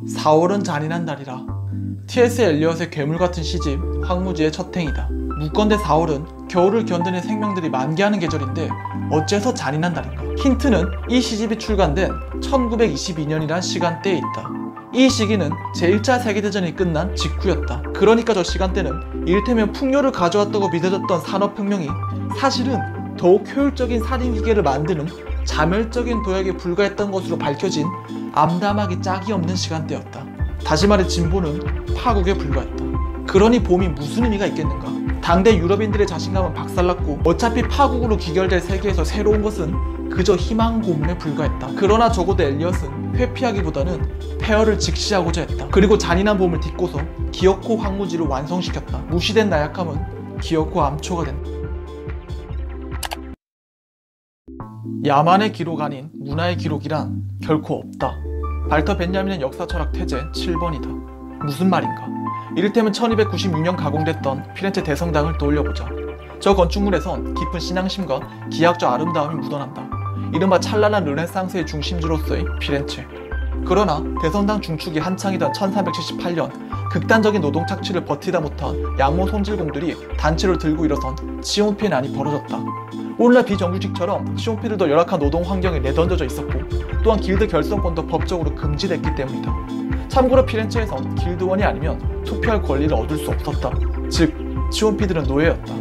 4월은 잔인한 달이라. T.S. 엘리엇의 괴물같은 시집 황무지의 첫 행이다. 묵건대 4월은 겨울을 견디는 생명들이 만개하는 계절인데 어째서 잔인한 달인가? 힌트는 이 시집이 출간된 1922년이란 시간대에 있다. 이 시기는 제1차 세계대전이 끝난 직후였다. 그러니까 저 시간대는 이를테면 풍요를 가져왔다고 믿어졌던 산업혁명이 사실은 더욱 효율적인 살인기계를 만드는 자멸적인 도약에 불과했던 것으로 밝혀진 암담하기 짝이 없는 시간대였다. 다시 말해 진보는 파국에 불과했다. 그러니 봄이 무슨 의미가 있겠는가? 당대 유럽인들의 자신감은 박살났고 어차피 파국으로 귀결될 세계에서 새로운 것은 그저 희망 고문에 불과했다. 그러나 적어도 엘리엇은 회피하기보다는 폐허를 직시하고자 했다. 그리고 잔인한 봄을 딛고서 기어코 황무지를 완성시켰다. 무시된 나약함은 기어코 암초가 된다. 야만의 기록 아닌 문화의 기록이란 결코 없다. 발터 벤야민의 역사철학 태제 7번이다. 무슨 말인가? 이를테면 1296년 가공됐던 피렌체 대성당을 떠올려보자. 저 건축물에선 깊은 신앙심과 기하학적 아름다움이 묻어난다. 이른바 찬란한 르네상스의 중심지로서의 피렌체. 그러나 대성당 중축이 한창이던 1378년 극단적인 노동 착취를 버티다 못한 양모 손질공들이 단체를 들고 일어선 치온피의 난이 벌어졌다. 오늘날 비정규직처럼 치온피들도 열악한 노동 환경에 내던져져 있었고 또한 길드 결성권도 법적으로 금지됐기 때문이다. 참고로 피렌체에선 길드원이 아니면 투표할 권리를 얻을 수 없었다. 즉 치온피들은 노예였다.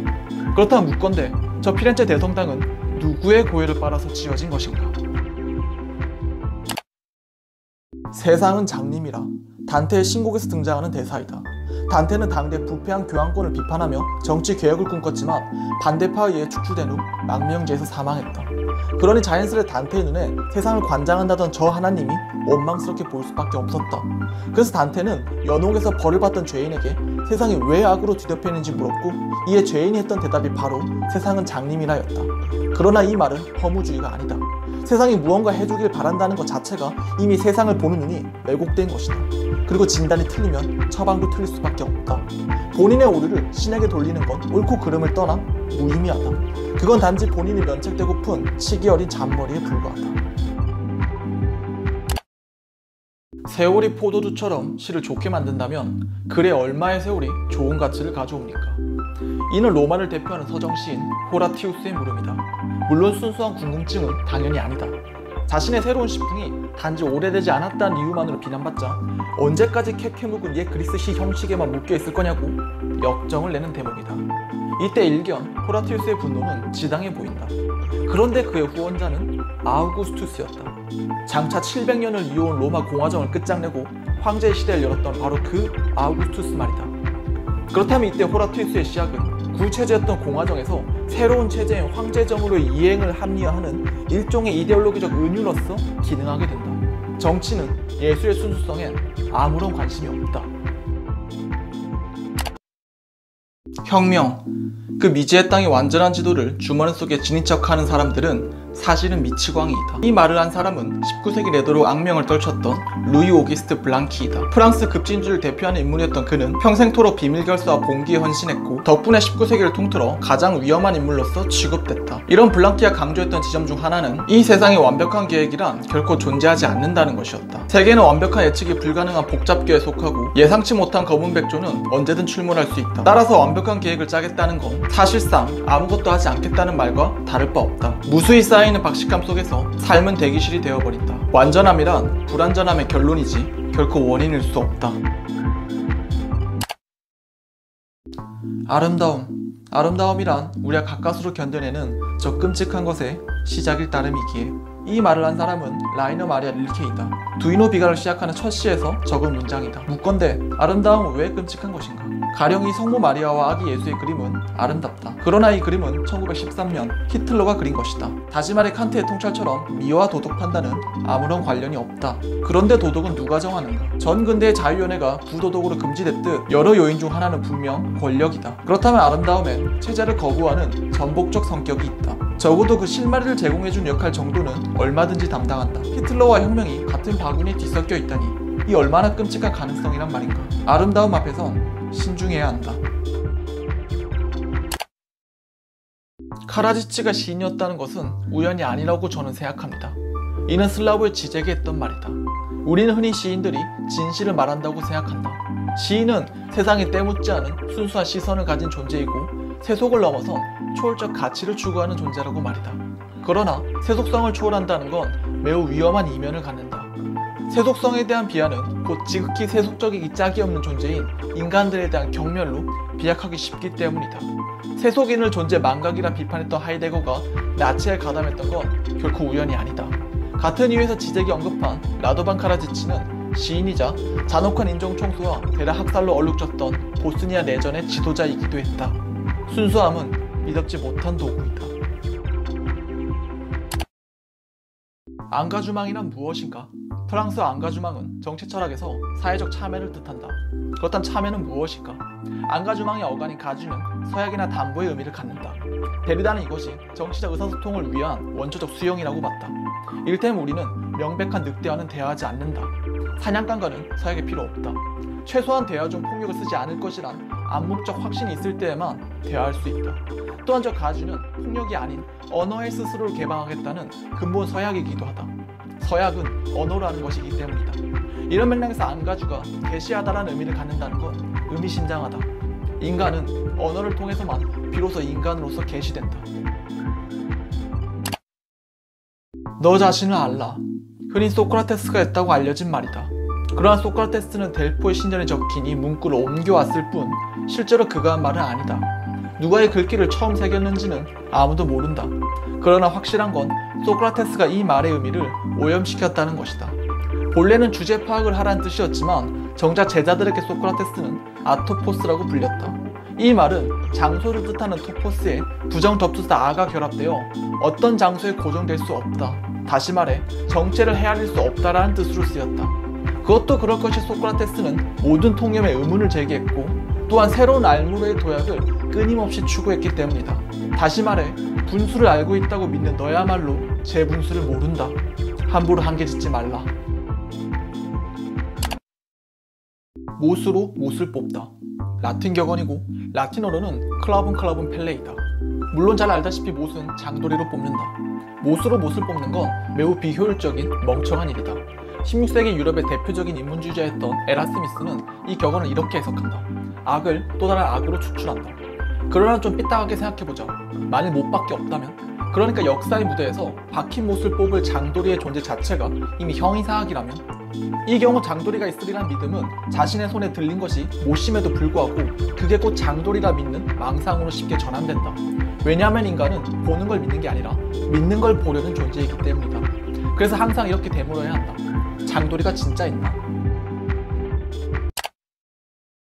그렇다면 묻건대 저 피렌체 대성당은 누구의 고열을 빨아서 지어진 것인가? 세상은 장님이라 단테의 신곡에서 등장하는 대사이다. 단테는 당대 부패한 교황권을 비판하며 정치 개혁을 꿈꿨지만 반대파에 의해 축출된 후 망명지에서 사망했다. 그러니 자연스레 단테의 눈에 세상을 관장한다던 저 하나님이 원망스럽게 보일 수밖에 없었다. 그래서 단테는 연옥에서 벌을 받던 죄인에게 세상이 왜 악으로 뒤덮여있는지 물었고 이에 죄인이 했던 대답이 바로 세상은 장님이라였다. 그러나 이 말은 허무주의가 아니다. 세상이 무언가 해주길 바란다는 것 자체가 이미 세상을 보는 눈이 왜곡된 것이다. 그리고 진단이 틀리면 처방도 틀릴 수밖에 없다. 본인의 오류를 신에게 돌리는 건 옳고 그름을 떠나 무의미하다. 그건 단지 본인이 면책되고픈 치기 어린 잔머리에 불과하다. 세월이 포도주처럼 시를 좋게 만든다면 글에 얼마의 세월이 좋은 가치를 가져옵니까? 이는 로마를 대표하는 서정시인 호라티우스의 물음이다. 물론 순수한 궁금증은 당연히 아니다. 자신의 새로운 시풍이 단지 오래되지 않았다는 이유만으로 비난받자 언제까지 캐캐 묵은 옛 그리스 시 형식에만 묶여있을 거냐고 역정을 내는 대목이다. 이때 일견 호라티우스의 분노는 지당해 보인다. 그런데 그의 후원자는 아우구스투스였다. 장차 700년을 이어온 로마 공화정을 끝장내고 황제의 시대를 열었던 바로 그 아우구스투스 말이다. 그렇다면 이때 호라티우스의 시작은 구체제였던 공화정에서 새로운 체제인 황제정으로의 이행을 합리화하는 일종의 이데올로기적 은유로서 기능하게 된다. 정치는 예술의 순수성엔 아무런 관심이 없다. 혁명, 그 미지의 땅의 완전한 지도를 주머니 속에 지닌 척하는 사람들은 사실은 미치광이이다. 이 말을 한 사람은 19세기 내도록 악명을 떨쳤던 루이 오기스트 블랑키이다. 프랑스 급진주를 대표하는 인물이었던 그는 평생토록 비밀결사와 봉기에 헌신했고 덕분에 19세기를 통틀어 가장 위험한 인물로서 취급됐다. 이런 블랑키가 강조했던 지점 중 하나는 이 세상에 완벽한 계획이란 결코 존재하지 않는다는 것이었다. 세계는 완벽한 예측이 불가능한 복잡계에 속하고 예상치 못한 검은 백조는 언제든 출몰할 수 있다. 따라서 완벽한 계획을 짜겠다는 건 사실상 아무것도 하지 않겠다는 말과 다를 바 없다. 무수히 쌓이는 박식감 속에서 삶은 대기실이 되어버린다. 완전함이란 불완전함의 결론이지 결코 원인일 수 없다. 아름다움이란 우리가 가까스로 견뎌내는 저 끔찍한 것의 시작일 따름이기에 이 말을 한 사람은 라이너 마리아 릴케이다. 두이노 비가를 시작하는 첫 시에서 적은 문장이다. 묻건대 아름다움은 왜 끔찍한 것인가? 가령 이 성모 마리아와 아기 예수의 그림은 아름답다. 그러나 이 그림은 1913년 히틀러가 그린 것이다. 다시 말해 칸트의 통찰처럼 미화와 도덕 판단은 아무런 관련이 없다. 그런데 도덕은 누가 정하는가? 전 근대의 자유연애가 부도덕으로 금지됐듯 여러 요인 중 하나는 분명 권력이다. 그렇다면 아름다움엔 체제를 거부하는 전복적 성격이 있다. 적어도 그 실마리를 제공해준 역할 정도는 얼마든지 담당한다. 히틀러와 혁명이 같은 바구니에 뒤섞여 있다니 이 얼마나 끔찍한 가능성이란 말인가. 아름다움 앞에선 신중해야 한다. 카라지치가 시인이었다는 것은 우연이 아니라고 저는 생각합니다. 이는 슬라브의 지제에게 했던 말이다. 우리는 흔히 시인들이 진실을 말한다고 생각한다. 시인은 세상에 때묻지 않은 순수한 시선을 가진 존재이고 세속을 넘어선 초월적 가치를 추구하는 존재라고 말이다. 그러나 세속성을 초월한다는 건 매우 위험한 이면을 갖는다. 세속성에 대한 비하는 곧 지극히 세속적이기 짝이 없는 존재인 인간들에 대한 경멸로 비약하기 쉽기 때문이다. 세속인을 존재 망각이라 비판했던 하이데거가 나치에 가담했던 건 결코 우연이 아니다. 같은 이유에서 지적이 언급한 라도반 카라지치는 시인이자 잔혹한 인종청소와 대략 학살로 얼룩졌던 보스니아 내전의 지도자이기도 했다. 순수함은 미덥지 못한 도구이다. 앙가주망이란 무엇인가? 프랑스 앙가주망은 정치 철학에서 사회적 참여를 뜻한다. 그렇다면 참여는 무엇일까? 앙가주망의 어간인 가주는 서약이나 담보의 의미를 갖는다. 데리다는 이것이 정치적 의사소통을 위한 원초적 수용이라고 봤다. 이를테면 우리는 명백한 늑대와는 대화하지 않는다. 사냥감과는 서약이 필요 없다. 최소한 대화 중 폭력을 쓰지 않을 것이란 암묵적 확신이 있을 때에만 대화할 수 있다. 또한 저 가주는 폭력이 아닌 언어의 스스로를 개방하겠다는 근본 서약이기도 하다. 서약은 언어라는 것이기 때문이다. 이런 맥락에서 앙가주가 계시하다라는 의미를 갖는다는 건 의미심장하다. 인간은 언어를 통해서만 비로소 인간으로서 계시된다. 너 자신을 알라. 흔히 소크라테스가 했다고 알려진 말이다. 그러나 소크라테스는 델포의 신전에 적힌 이 문구를 옮겨왔을 뿐 실제로 그가 한 말은 아니다. 누가 이 글귀를 처음 새겼는지는 아무도 모른다. 그러나 확실한 건 소크라테스가 이 말의 의미를 오염시켰다는 것이다. 본래는 주제 파악을 하라는 뜻이었지만 정작 제자들에게 소크라테스는 아토포스라고 불렸다. 이 말은 장소를 뜻하는 토포스에 부정접두사 아가 결합되어 어떤 장소에 고정될 수 없다. 다시 말해 정체를 헤아릴 수 없다라는 뜻으로 쓰였다. 그것도 그럴 것이 소크라테스는 모든 통념에 의문을 제기했고 또한 새로운 알무르의 도약을 끊임없이 추구했기 때문이다. 다시 말해 분수를 알고 있다고 믿는 너야말로 제 분수를 모른다. 함부로 한계짓지 말라. 못으로 못을 뽑다. 라틴 격언이고 라틴어로는 클라분 펠레이다. 물론 잘 알다시피 못은 장도리로 뽑는다. 못으로 못을 뽑는 건 매우 비효율적인 멍청한 일이다. 16세기 유럽의 대표적인 인문주의자였던 에라스미스는 이 격언을 이렇게 해석한다. 악을 또 다른 악으로 추출한다. 그러나 좀 삐딱하게 생각해보자. 만일 못밖에 없다면? 그러니까 역사의 무대에서 박힌 못을 뽑을 장도리의 존재 자체가 이미 형이상학이라면? 이 경우 장도리가 있으리란 믿음은 자신의 손에 들린 것이 못임에도 불구하고 그게 곧 장도리라 믿는 망상으로 쉽게 전환된다. 왜냐하면 인간은 보는 걸 믿는 게 아니라 믿는 걸 보려는 존재이기 때문이다. 그래서 항상 이렇게 되물어야 한다. 장도리가 진짜 있나?